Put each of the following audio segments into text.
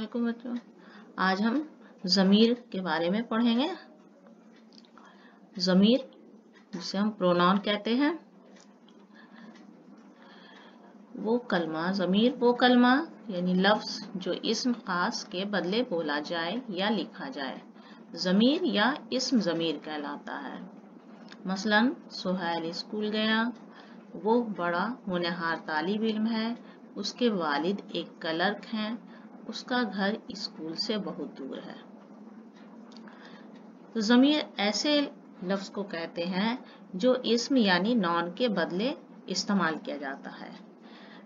वालेकुम बच्चों। आज हम ज़मीर के बारे में पढ़ेंगे। ज़मीर जिसे हम प्रोनाउन कहते हैं, ज़मीर वो कलमा यानी लफ्ज़ जो इस्म खास के बदले बोला जाए या लिखा जाए, ज़मीर या इस्म ज़मीर कहलाता है। मसलन सुहैल स्कूल गया, वो बड़ा होनहार तालिब इल्म है, उसके वालिद एक क्लर्क हैं, उसका घर स्कूल से बहुत दूर है। तो ज़मीर ऐसे लफ्ज़ को कहते हैं जो इस्म यानी नॉन के बदले इस्तेमाल किया जाता है।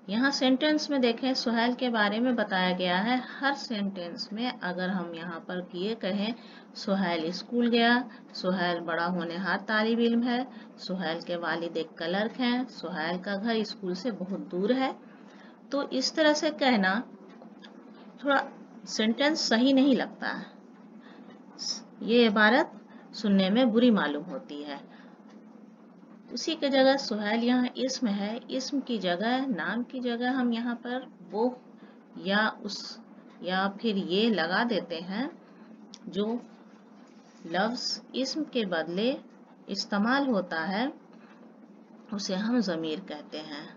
यहाँ सेंटेंस में देखें, सुहैल के बारे में बताया गया है। हर सेंटेंस में अगर हम यहाँ पर ये कहें सुहैल स्कूल गया, सुहैल बड़ा होनहार तालिब इल्म है, सुहैल के वालिद एक क्लर्क हैं, सुहैल का घर स्कूल से बहुत दूर है, तो इस तरह से कहना थोड़ा सेंटेंस सही नहीं लगता है। ये इबारत सुनने में बुरी मालूम होती है। उसी के जगह सुहैल यहाँ इस्म है, इस्म की जगह, नाम की जगह हम यहाँ पर वो या उस या फिर ये लगा देते हैं। जो लफ्ज़ इस्म के बदले इस्तेमाल होता है उसे हम ज़मीर कहते हैं।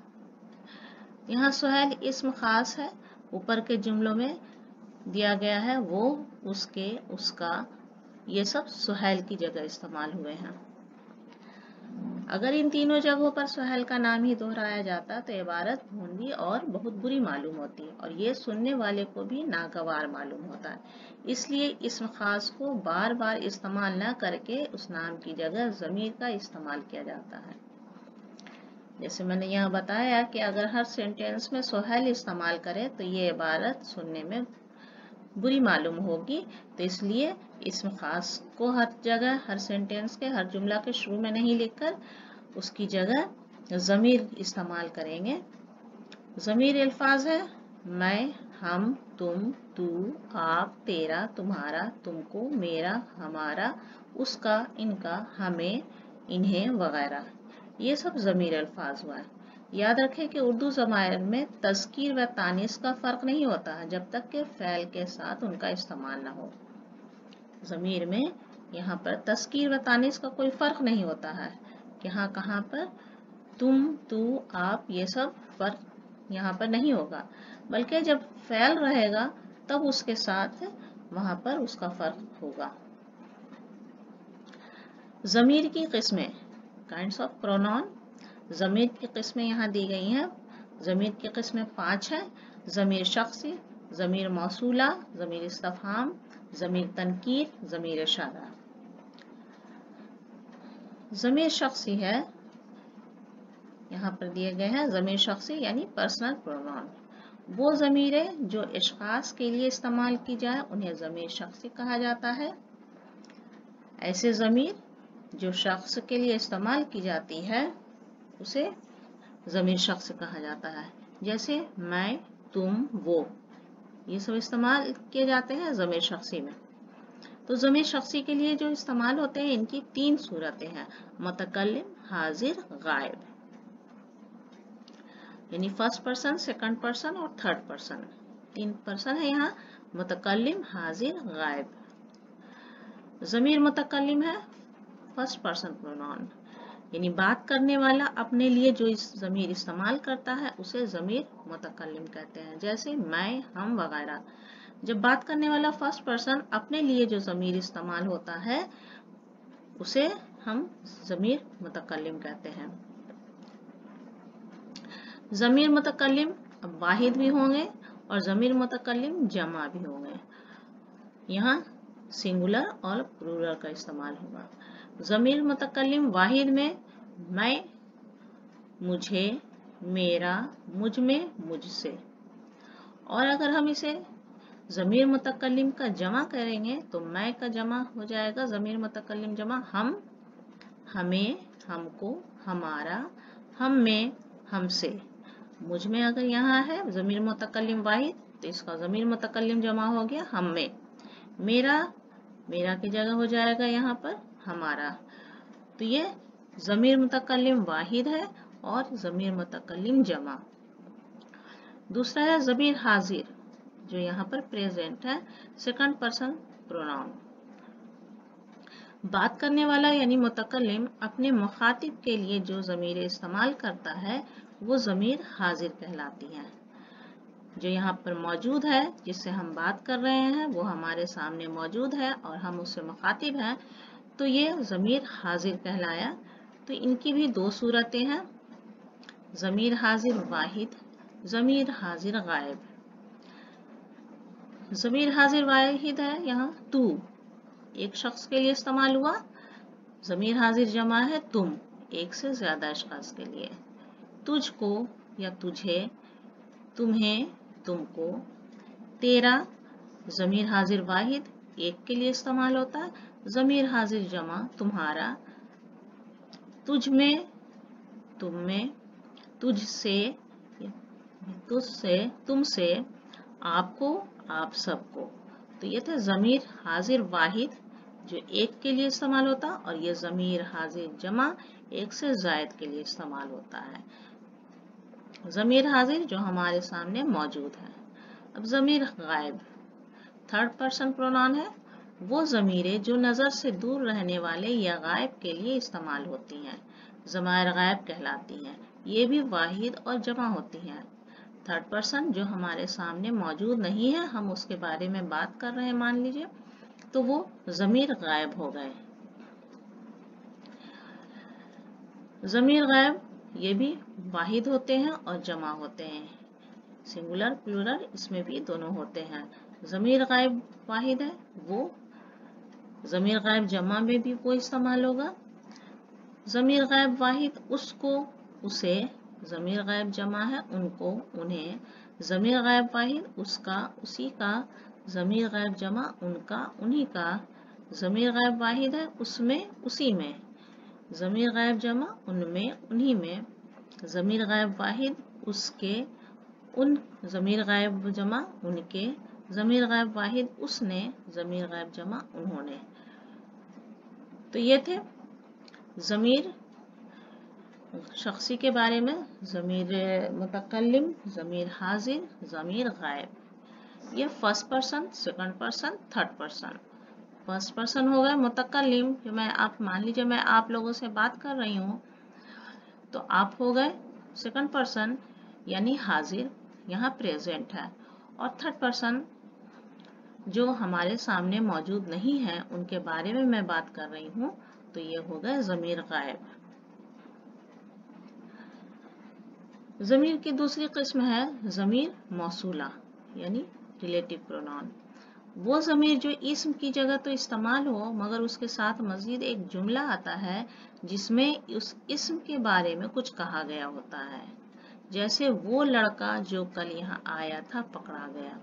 यहाँ सुहैल इस्म खास है, ऊपर के जुमलों में दिया गया है वो, उसके, उसका, ये सब सुहैल की जगह इस्तेमाल हुए हैं। अगर इन तीनों जगहों पर सुहैल का नाम ही दोहराया जाता तो इबारत भोंदी और बहुत बुरी मालूम होती और ये सुनने वाले को भी नागवार मालूम होता है। इसलिए इस्म खास को बार बार इस्तेमाल न करके उस नाम की जगह ज़मीर का इस्तेमाल किया जाता है। जैसे मैंने यहाँ बताया कि अगर हर सेंटेंस में सुहैल इस्तेमाल करें तो ये इबारत सुनने में बुरी मालूम होगी, तो इसलिए इस्म खास को हर जगह, हर सेंटेंस के, हर जुमला के शुरू में नहीं लिखकर उसकी जगह ज़मीर इस्तेमाल करेंगे। ज़मीर अल्फाज है मैं, हम, तुम, तू, आप, तेरा, तुम्हारा, तुमको, मेरा, हमारा, उसका, इनका, हमें, इन्हें वगैरह। ये सब ज़मीर अल्फाज हुआ है। याद रखें कि उर्दू ज़बान में तज़कीर व तानीस का फ़र्क नहीं होता है जब तक कि फ़ैल के साथ उनका इस्तेमाल न हो। ज़मीर में यहाँ पर तज़कीर व तानीस का कोई फ़र्क नहीं होता है कि हाँ कहाँ पर तुम, तू, आप, ये सब फ़र्क यहाँ पर नहीं होगा, बल्कि जब फ़ैल रहेगा तब उसके साथ वहाँ पर उसका फ़र्क होगा। ज़मीर की किस्में, काइंड्स ऑफ प्रोनाउन। ज़मीर की किस्में यहाँ दी गई हैं। ज़मीर की किस्में 5 हैं। ज़मीर शख्सी, ज़मीर मौसूला, ज़मीर इस्तिफ़हाम, ज़मीर तनकीर, ज़मीर इशारा। ज़मीर शख्सी है, यहाँ पर दिए गए हैं ज़मीर शख्सी यानी पर्सनल प्रोनाउन। वो ज़मीरें जो इश्ख़ास के लिए इस्तेमाल की जाए उन्हें ज़मीर शख्सी कहा जाता है। ऐसे ज़मीर जो शख्स के लिए इस्तेमाल की जाती है उसे ज़मीर शख्स कहा जाता है। जैसे मैं, तुम, वो, ये सब इस्तेमाल किए जाते हैं ज़मीर शख्सी में। तो ज़मीर शख्सी के लिए जो इस्तेमाल होते हैं इनकी 3 सूरतें हैं, मुतकल्लिम, हाजिर, गायब, यानी फर्स्ट पर्सन, सेकंड पर्सन और थर्ड पर्सन। 3 पर्सन है यहाँ, मुतकल्लिम, हाजिर, गायब। ज़मीर मुतकल्लिम है फर्स्ट पर्सन प्रोनाउन, यानी बात करने वाला अपने लिए जो इस ज़मीर इस्तेमाल करता है उसे ज़मीर मुतकल्लिम कहते हैं। जैसे मैं, हम वगैरह। जब बात करने वाला फर्स्ट पर्सन अपने लिए जो ज़मीर इस्तेमाल होता है उसे हम ज़मीर मुतकल्लिम कहते हैं। ज़मीर मुतकल्लिम वाहिद भी होंगे और ज़मीर मुतकल्लिम जमा भी होंगे। यहाँ सिंगुलर और प्लूरल का इस्तेमाल होगा। ज़मीर मुतकल्लिम वाहिद में मैं, मुझे, मेरा, मुझ में, मुझसे। और अगर हम इसे ज़मीर मुतकल्लिम का जमा करेंगे तो मैं का जमा हो जाएगा ज़मीर मुतकल्लिम जमा हम, हमें, हमको, हमारा, हम में, हमसे। मुझ में अगर यहाँ है ज़मीर मुतकल्लिम वाहिद तो इसका ज़मीर मुतकल्लिम जमा हो गया हम में। मेरा, मेरा की जगह हो जाएगा यहाँ पर हमारा। तो ये ज़मीर मुतकल्लिम वाहिद है और ज़मीर मुतकल्लिम जमा। दूसरा है ज़मीर हाजिर, जो यहाँ पर प्रेजेंट है, सेकंड पर्सन प्रोनाउन। बात करने वाला यानी मुतकल्लिम अपने मुखातिब के लिए जो ज़मीर इस्तेमाल करता है वो ज़मीर हाजिर कहलाती है। जो यहाँ पर मौजूद है, जिससे हम बात कर रहे हैं, वो हमारे सामने मौजूद है और हम उससे मुखातिब हैं, तो ये ज़मीर हाजिर कहलाया। तो इनकी भी दो सूरतें हैं, ज़मीर हाजिर वाहिद, ज़मीर हाजिर गायब। ज़मीर हाजिर वाहिद है यहाँ तू, एक शख्स के लिए इस्तेमाल हुआ। ज़मीर हाजिर जमा है तुम, एक से ज्यादा अशखास के लिए। तुझको या तुझे, तुम्हें, तुमको। तेरा ज़मीर हाजिर वाहिद एक के लिए इस्तेमाल होता है। ज़मीर हाजिर जमा तुम्हारा, तुझ में, तुम में, तुझसे, तुझसे, तुमसे, आपको, आप सबको। तो ये था ज़मीर हाजिर वाहिद जो एक के लिए इस्तेमाल होता, और ये ज़मीर हाजिर जमा एक से ज़ायद के लिए इस्तेमाल होता है। ज़मीर हाजिर जो हमारे सामने मौजूद है। अब ज़मीर गायब थर्ड पर्सन प्रोनाउन है। वो ज़मीरें जो नज़र से दूर रहने वाले या गायब के लिए इस्तेमाल होती हैं, ज़माइर गायब कहलाती हैं। ये भी वाहिद और जमा होती हैं। थर्ड पर्सन जो हमारे सामने मौजूद नहीं है, हम उसके बारे में बात कर रहे हैं मान लीजिए, तो वो ज़मीर गायब हो गए। ज़मीर गायब ये भी वाहिद होते हैं और जमा होते हैं, सिंगुलर प्लूरल इसमें भी दोनों होते हैं। ज़मीर गायब वाहिद है वो, ज़मीर गायब जमा में भी वो इस्तेमाल होगा। ज़मीर गायब वाहिद उसको, उसे, ज़मीर गायब जमा है उनको, उन्हें। ज़मीर गायब वाहिद उसका, उसी का, ज़मीर गायब जमा उनका, उन्हीं का। ज़मीर गायब वाहिद है उसमें, उसी में। ज़मीर गायब जमा उनमें, उन्हीं में। ज़मीर गायब वाहिद उसके, उन। ज़मीर गायब जमा उनके। ज़मीर गायब वाहिद उसने, ज़मीर गायब जमा उन्होंने। तो ये थे ज़मीर शख्सी के बारे में, ज़मीर मुतकल्लिम, ज़मीर हाजिर, ज़मीर गायब। ये first person, second person, third person. First person हो गया मुतकल्लिम, जो मैं आप मान लीजिए मैं आप लोगों से बात कर रही हूँ, तो आप हो गए। सेकंड पर्सन यानी हाजिर, यहाँ प्रेजेंट है। और थर्ड पर्सन जो हमारे सामने मौजूद नहीं है, उनके बारे में मैं बात कर रही हूँ, तो ये हो गए ज़मीर गायब। ज़मीर की दूसरी किस्म है ज़मीर मौसूला यानी रिलेटिव प्रोनाउन। वो ज़मीर जो इस्म की जगह तो इस्तेमाल हो, मगर उसके साथ मज़ीद एक जुमला आता है जिसमें उस इस्म के बारे में कुछ कहा गया होता है। जैसे वो लड़का जो कल यहाँ आया था पकड़ा गया।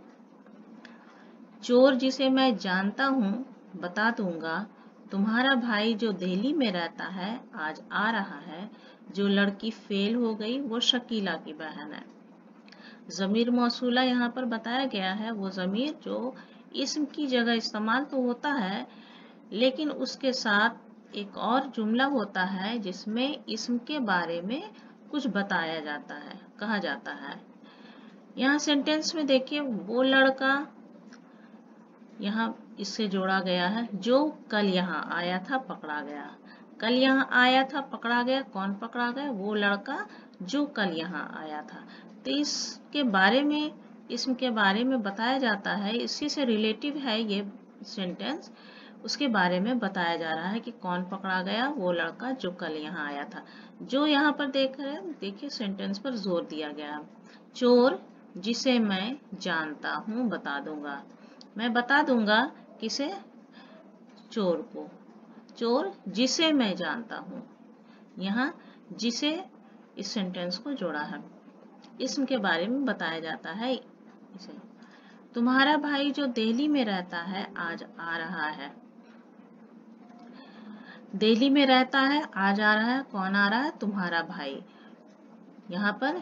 चोर जिसे मैं जानता हूँ बता दूंगा, तुम्हारा भाई जो दिल्ली में रहता है आज आ रहा है। जो लड़की फेल हो गई वो शकीला की बहन है। ज़मीर मौसूला यहाँ पर बताया गया है वो ज़मीर जो इस्म की जगह इस्तेमाल तो होता है, लेकिन उसके साथ एक और जुमला होता है जिसमें इस्म के बारे में कुछ बताया जाता है, कहा जाता है। यहाँ सेंटेंस में देखिए, वो लड़का यहाँ इससे जोड़ा गया है जो कल यहाँ आया था पकड़ा गया। कल यहाँ आया था पकड़ा गया, कौन पकड़ा गया? वो लड़का जो कल यहाँ आया था। तो इसके बारे में, इसम के बारे में बताया जाता है, इसी से रिलेटिव है ये सेंटेंस। उसके बारे में बताया जा रहा है कि कौन पकड़ा गया, वो लड़का जो कल यहाँ आया था। जो यहाँ पर देख रहे हैं, देखिए सेंटेंस पर जोर दिया गया है। चोर जिसे मैं जानता हूँ बता दूंगा, मैं बता दूंगा किसे? चोर को। चोर जिसे मैं जानता हूँ, यहाँ जिसे इस सेंटेंस को जोड़ा है, इस्म के बारे में बताया जाता है इसे। तुम्हारा भाई जो दिल्ली में रहता है आज आ रहा है। दिल्ली में रहता है, आज आ रहा है, कौन आ रहा है? तुम्हारा भाई। यहाँ पर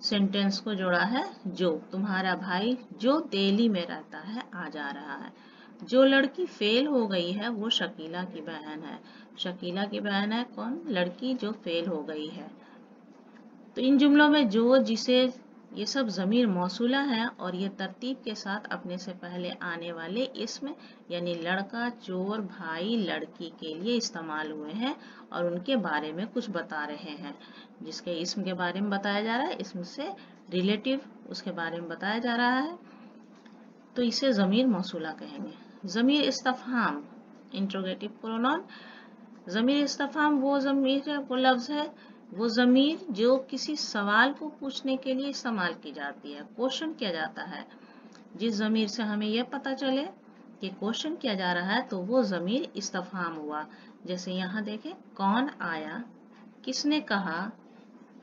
सेंटेंस को जोड़ा है जो, तुम्हारा भाई जो दिल्ली में रहता है आज आ रहा है। जो लड़की फेल हो गई है वो शकीला की बहन है। शकीला की बहन है कौन? लड़की जो फेल हो गई है। तो इन जुमलों में जो, जिसे یہ سب ضمیر موصولہ ہیں اور یہ ترتیب کے ساتھ اپنے سے پہلے آنے والے اسم یعنی لڑکا، چور، بھائی، لڑکی کے لیے استعمال ہوئے ہیں اور ان کے بارے میں کچھ بتا رہے ہیں. جس کے اسم کے بارے میں بتایا جا رہا ہے، اسم سے ریلیٹیو اس کے بارے میں بتایا جا رہا ہے، تو اسے ضمیر موصولہ کہیں گے. ضمیر استفہام انٹروگیٹو پرونون. ضمیر استفہام وہ لفظ ہے، وہ ضمیر جو کسی سوال کو پوچھنے کے لیے استعمال کی جاتی ہے، کوشچن کیا جاتا ہے. جس ضمیر سے ہمیں یہ پتا چلے کہ کوشچن کیا جا رہا ہے تو وہ ضمیر استفہام ہوا. جیسے یہاں دیکھیں، کون آیا، کس نے کہا،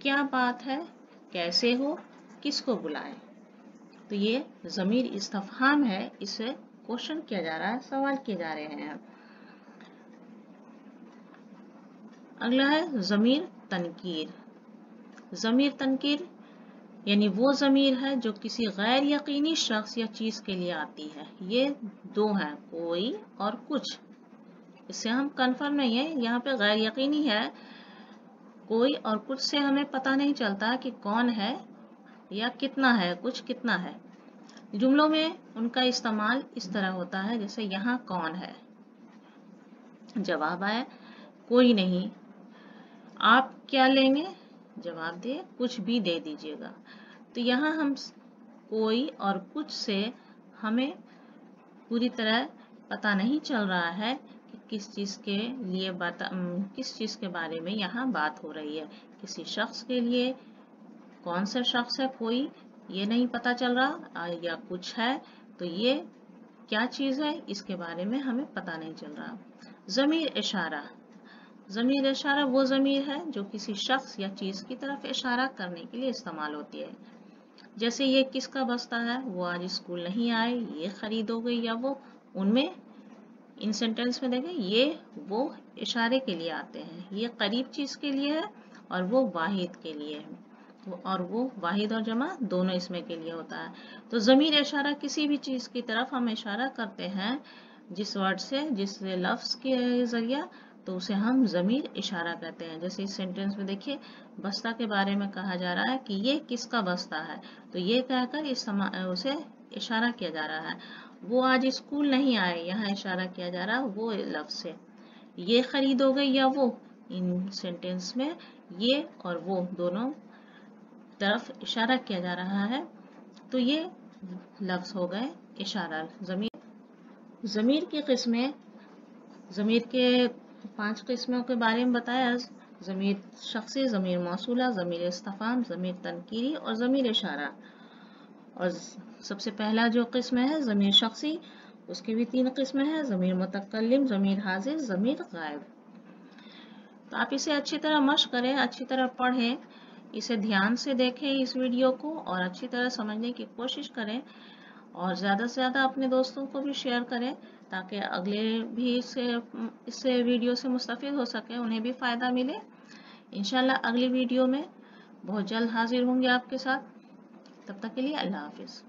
کیا بات ہے، کیسے ہو، کس کو بلائے. تو یہ ضمیر استفہام ہے، اسے کوشچن کیا جا رہا ہے، سوال کیے جا رہے ہیں. اگلا ہے ضمیر تنکیر. ضمیر تنکیر یعنی وہ ضمیر ہے جو کسی غیر یقینی شخص یا چیز کے لیے آتی ہے. یہ دو ہیں، کوئی اور کچھ. اس سے ہم کنفرم نہیں ہے، یہاں پہ غیر یقینی ہے. کوئی اور کچھ سے ہمیں پتہ نہیں چلتا کہ کون ہے یا کتنا ہے، کچھ کتنا ہے. جملوں میں ان کا استعمال اس طرح ہوتا ہے، جیسے یہاں کون ہے، جواب آئے کوئی نہیں. آپ کیا لیں گے، جواب دے کچھ بھی دے دیجیے گا. تو یہاں ہم کوئی اور کچھ سے ہمیں پوری طرح پتہ نہیں چل رہا ہے کہ کس چیز کے لیے کس چیز کے بارے میں یہاں بات ہو رہی ہے. کسی شخص کے لیے، کون سا شخص ہے، کوئی یہ نہیں پتا چل رہا، یا کچھ ہے تو یہ کیا چیز ہے اس کے بارے میں ہمیں پتا نہیں چل رہا. ضمیر اشارہ. ضمیر اشارہ وہ ضمیر ہے جو کسی شخص یا چیز کی طرف اشارہ کرنے کے لیے استعمال ہوتی ہے. جیسے یہ کس کا بستہ ہے، وہ آج اسکول نہیں آئے، یہ خرید ہو گئی، یا وہ. ان میں ان سینٹینس میں دیکھیں یہ وہ اشارے کے لیے آتے ہیں. یہ قریب چیز کے لیے ہے اور وہ واحد کے لیے ہے، اور وہ واحد اور جمع دونوں اس میں کے لیے ہوتا ہے. تو ضمیر اشارہ کسی بھی چیز کی طرف ہم اشارہ کرتے ہیں جس ورڈ سے، جس لفظ کے ذریعہ، تو اسے ہم ضمیر اشارہ کہتے ہیں. جیسے اس سینٹینس میں دیکھیے، بستہ کے بارے میں کہا جا رہا ہے کہ یہ کس کا بستہ ہے، تو یہ کہہ کر اسے اشارہ کیا جا رہا ہے. وہ آج اسکول نہیں آئے، یہاں اشارہ کیا جا رہا ہے وہ لفظ سے. یہ خرید ہو گئی یا وہ، ان سینٹینس میں یہ اور وہ دونوں طرف اشارہ کیا جا رہا ہے، تو یہ لفظ ہو گئے اشارہ. ضمیر کی قسمیں. ضمیر کے 5 قسموں کے بارے میں بتایا: ضمیر شخصی، ضمیر موصولہ، ضمیر استفہام، ضمیر تنکیری اور ضمیر اشارہ. اور سب سے پہلا جو قسم ہے ضمیر شخصی، اس کی بھی 3 قسمیں ہیں: ضمیر متکلم، ضمیر حاضر، ضمیر غائب. تو آپ اسے اچھی طرح مشق کریں، اچھی طرح پڑھیں، اسے دھیان سے دیکھیں اس ویڈیو کو، اور اچھی طرح سمجھنے کی کوشش کریں، اور زیادہ سے زیادہ اپنے دوستوں کو بھی شیئر کریں تاکہ اگلے بھی اس ویڈیو سے مستفید ہو سکیں، انہیں بھی فائدہ ملے. انشاءاللہ اگلی ویڈیو میں بہت جلد حاضر ہوں گے آپ کے ساتھ. تب تک کے لیے اللہ حافظ.